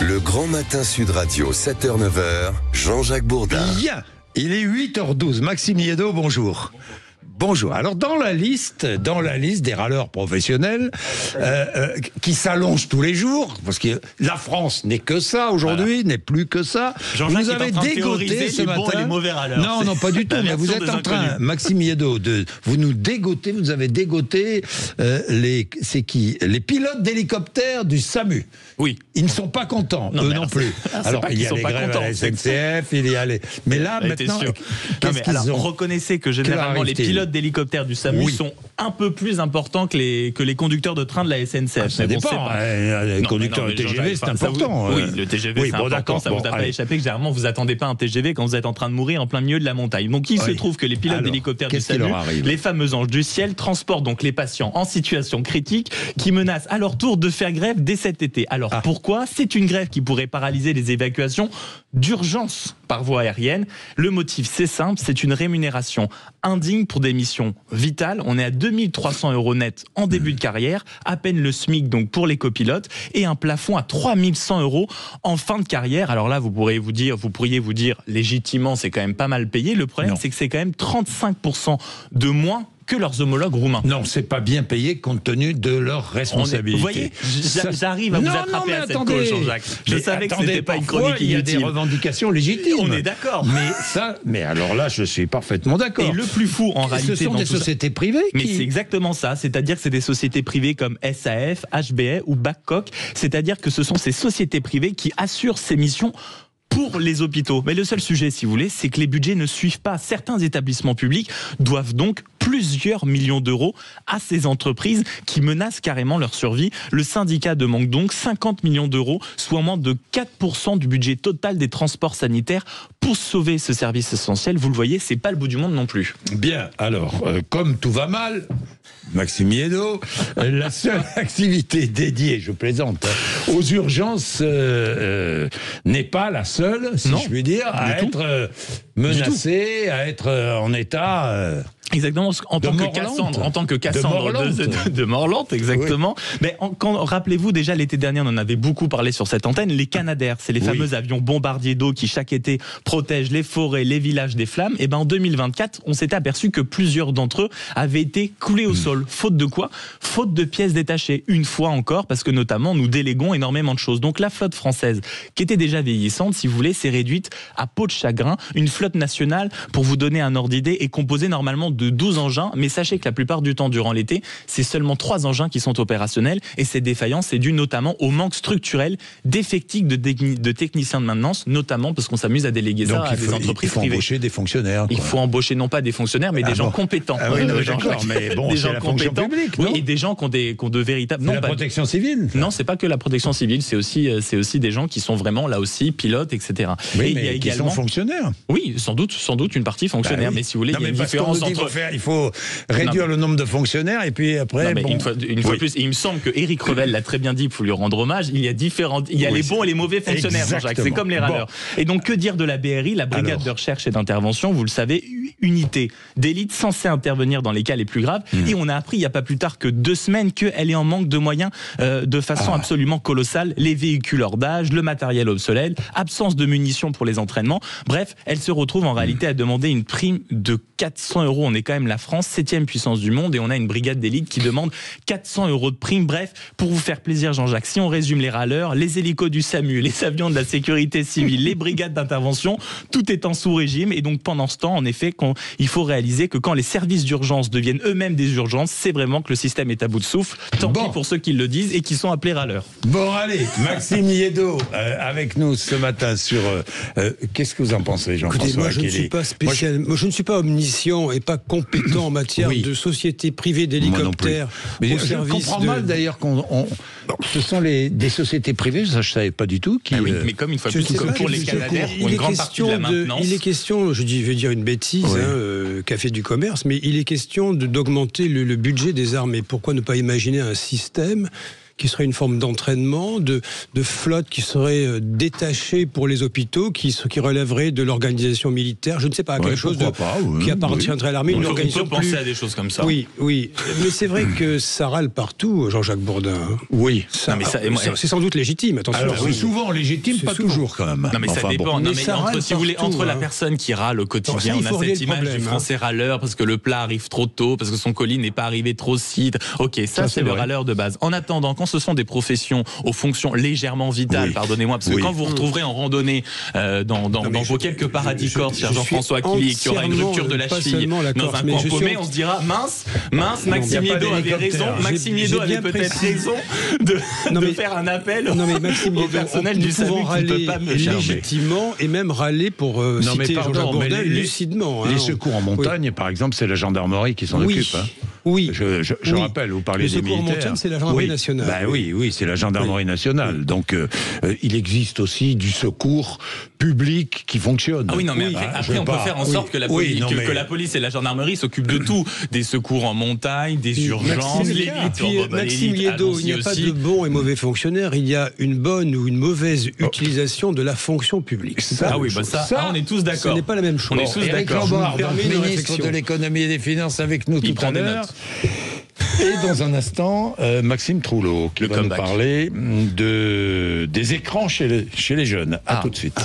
Le Grand Matin Sud Radio, 7h-9h, Jean-Jacques Bourdin. Bien, il est 8h12. Maxime Yedot, bonjour. Bonjour. Alors dans la liste des râleurs professionnels qui s'allongent tous les jours, parce que la France n'est que ça aujourd'hui, n'est plus que ça. Jean-Jacques vous avez dégoté ce matin. Bons et les mauvais râleurs. Non, pas du tout. Mais vous êtes en train, Maxime Yedot, vous nous dégotez. Vous avez dégoté les pilotes d'hélicoptères du SAMU. Oui. Ils ne sont pas contents, eux non plus. Alors il y a les grèves à la SNCF, il y a les. Mais là maintenant, reconnaissez que généralement les pilotes d'hélicoptères du SAMU sont un peu plus importants que les conducteurs de train de la SNCF. Ça dépend. Les conducteurs de TGV, c'est important. Oui, le TGV, c'est important. Ça vous a pas échappé que généralement vous attendez pas un TGV quand vous êtes en train de mourir en plein milieu de la montagne. Donc il se trouve que les pilotes d'hélicoptères du SAMU, les fameux anges du ciel, transportent donc les patients en situation critique qui menacent à leur tour de faire grève dès cet été. Alors pourquoi ? C'est une grève qui pourrait paralyser les évacuations d'urgence par voie aérienne. Le motif, c'est simple, c'est une rémunération indigne pour des missions vitales. On est à 2300 € net en début de carrière, à peine le SMIC donc pour les copilotes, et un plafond à 3100 € en fin de carrière. Alors là, vous pourriez vous dire, légitimement, c'est quand même pas mal payé. Le problème, c'est que c'est quand même 35% de moins que leurs homologues roumains. Non, c'est pas bien payé compte tenu de leurs responsabilités. Vous voyez, j'arrive à vous attraper à cette cause, Jean-Jacques. Je savais que c'était pas une chronique inutile. Il y a des revendications légitimes. On est d'accord. Mais alors là, je suis parfaitement d'accord. Et le plus fou, en réalité, ce sont des sociétés privées. Mais c'est exactement ça. C'est-à-dire que c'est des sociétés privées comme SAF, HBA ou Babcock. C'est-à-dire que ce sont ces sociétés privées qui assurent ces missions pour les hôpitaux. Mais le seul sujet, si vous voulez, c'est que les budgets ne suivent pas. Certains établissements publics doivent donc plusieurs millions d'euros à ces entreprises qui menacent carrément leur survie. Le syndicat demande donc 50 millions d'euros, soit moins de 4% du budget total des transports sanitaires pour sauver ce service essentiel. Vous le voyez, c'est pas le bout du monde non plus. Bien, alors, comme tout va mal, Maxime Yedot, la seule activité dédiée, je plaisante, aux urgences n'est pas la seule, si je puis dire, à être menacée, à être en état... Exactement, en tant que Cassandre de Morlante, exactement. Mais rappelez-vous, déjà l'été dernier, on en avait beaucoup parlé sur cette antenne, les Canadair, c'est les fameux avions bombardiers d'eau qui chaque été protègent les forêts, les villages des flammes. Et en 2024, on s'était aperçu que plusieurs d'entre eux avaient été coulés au sol. Faute de quoi ? Faute de pièces détachées. Une fois encore, parce que notamment, nous déléguons énormément de choses. Donc la flotte française, qui était déjà vieillissante, si vous voulez, s'est réduite à peau de chagrin. Une flotte nationale, pour vous donner un ordre d'idée, est composée normalement de 12 engins, mais sachez que la plupart du temps durant l'été, c'est seulement 3 engins qui sont opérationnels, et cette défaillance est due notamment au manque structurel d'effectifs de techniciens de maintenance, notamment parce qu'on s'amuse à déléguer ça à des entreprises privées. Il faut embaucher des fonctionnaires. Il faut embaucher non pas des fonctionnaires, mais des gens compétents. Ah oui, d'accord, mais bon, c'est la fonction publique, non ? Oui, et des gens qui ont de véritables... C'est la protection civile. Non, c'est pas que la protection civile, c'est aussi des gens qui sont vraiment, là aussi, pilotes, etc. Oui, et mais il y a qui également... sont fonctionnaires. Oui, sans doute une partie fonctionnaire, mais si vous voulez, il y a une différence entre... Il faut réduire le nombre de fonctionnaires et puis après... Une fois plus, et il me semble que Éric Revel l'a très bien dit, il faut lui rendre hommage, il y a les bons et les mauvais fonctionnaires, Jean-Jacques, c'est comme les râleurs. Et donc que dire de la BRI, la Brigade de recherche et d'intervention, vous le savez, unité d'élite censée intervenir dans les cas les plus graves, et on a appris il n'y a pas plus tard que 2 semaines qu'elle est en manque de moyens de façon absolument colossale, les véhicules hors d'âge, le matériel obsolète, absence de munitions pour les entraînements, bref, elle se retrouve en réalité à demander une prime de 400 €, on est quand même la France, 7e puissance du monde, et on a une brigade d'élite qui demande 400 € de prime. Bref, pour vous faire plaisir, Jean-Jacques, si on résume les râleurs, les hélicos du SAMU, les avions de la sécurité civile, les brigades d'intervention, tout est en sous-régime. Et donc pendant ce temps, en effet, il faut réaliser que quand les services d'urgence deviennent eux-mêmes des urgences, c'est vraiment que le système est à bout de souffle. Tant pis pour ceux qui le disent et qui sont appelés râleurs. Bon, allez, Maxime Yedot avec nous ce matin sur... qu'est-ce que vous en pensez, Jean-François ? Écoutez, moi je ne suis pas spécial, moi je ne suis pas omniscient et pas compétent en matière de sociétés privées d'hélicoptères. Mais je comprends mal d'ailleurs ce sont des sociétés privées, ça je savais pas du tout. Mais comme une fois plus, comme pour les Canadair, pour une grande partie de la maintenance. Il est question, je vais dire une bêtise, Café du commerce, mais il est question d'augmenter le budget des armées. Pourquoi ne pas imaginer un système qui serait une forme d'entraînement, de flotte qui serait détachée pour les hôpitaux, qui relèverait de l'organisation militaire. Je ne sais pas, quelque chose qui appartiendrait à l'armée, une organisation on peut penser à des choses comme ça. Oui. Mais c'est vrai que ça râle partout, Jean-Jacques Bourdin. Oui. C'est sans doute légitime, attention. Alors, c'est souvent légitime, pas toujours quand même. Non, mais ça dépend. Non, mais si vous voulez, entre la personne qui râle au quotidien, on a cette image du Français râleur parce que le plat arrive trop tôt, parce que son colis n'est pas arrivé trop site. Ok, ça c'est le râleur de base. En attendant, quand ce sont des professions aux fonctions légèrement vitales, pardonnez-moi, parce que quand vous vous retrouverez en randonnée dans vos quelques paradis corses, cher Jean-François Killy, et qu'il y aura une rupture de la cheville dans un camp paumé, on se dira mince, Maxime Yeddo avait raison. Maxime Yeddo avait peut-être raison de faire un appel au personnel du SAMU qui ne peut pas me charger. Légitimement, et même râler pour citer Jean-Jacques Bourdin lucidement. Les secours en montagne, par exemple, c'est la gendarmerie qui s'en occupe. Oui. Je rappelle, vous parlez des militaires. Le secours en montagne, c'est la gendarmerie nationale. Oui, c'est la gendarmerie nationale. Donc, il existe aussi du secours public qui fonctionne. Ah oui, non, mais après on peut faire en sorte que la police et la gendarmerie s'occupent de tout. Des secours en montagne, des urgences, Maxime Yeddo, il n'y a pas de bons et mauvais fonctionnaires, il y a une bonne ou une mauvaise utilisation de la fonction publique. On est tous d'accord. Ce n'est pas la même chose. On est tous d'accord. Ministre de l'économie et des finances avec nous tout à l'heure. Et dans un instant, Maxime Trouleau qui va nous parler des écrans chez les jeunes. À tout de suite.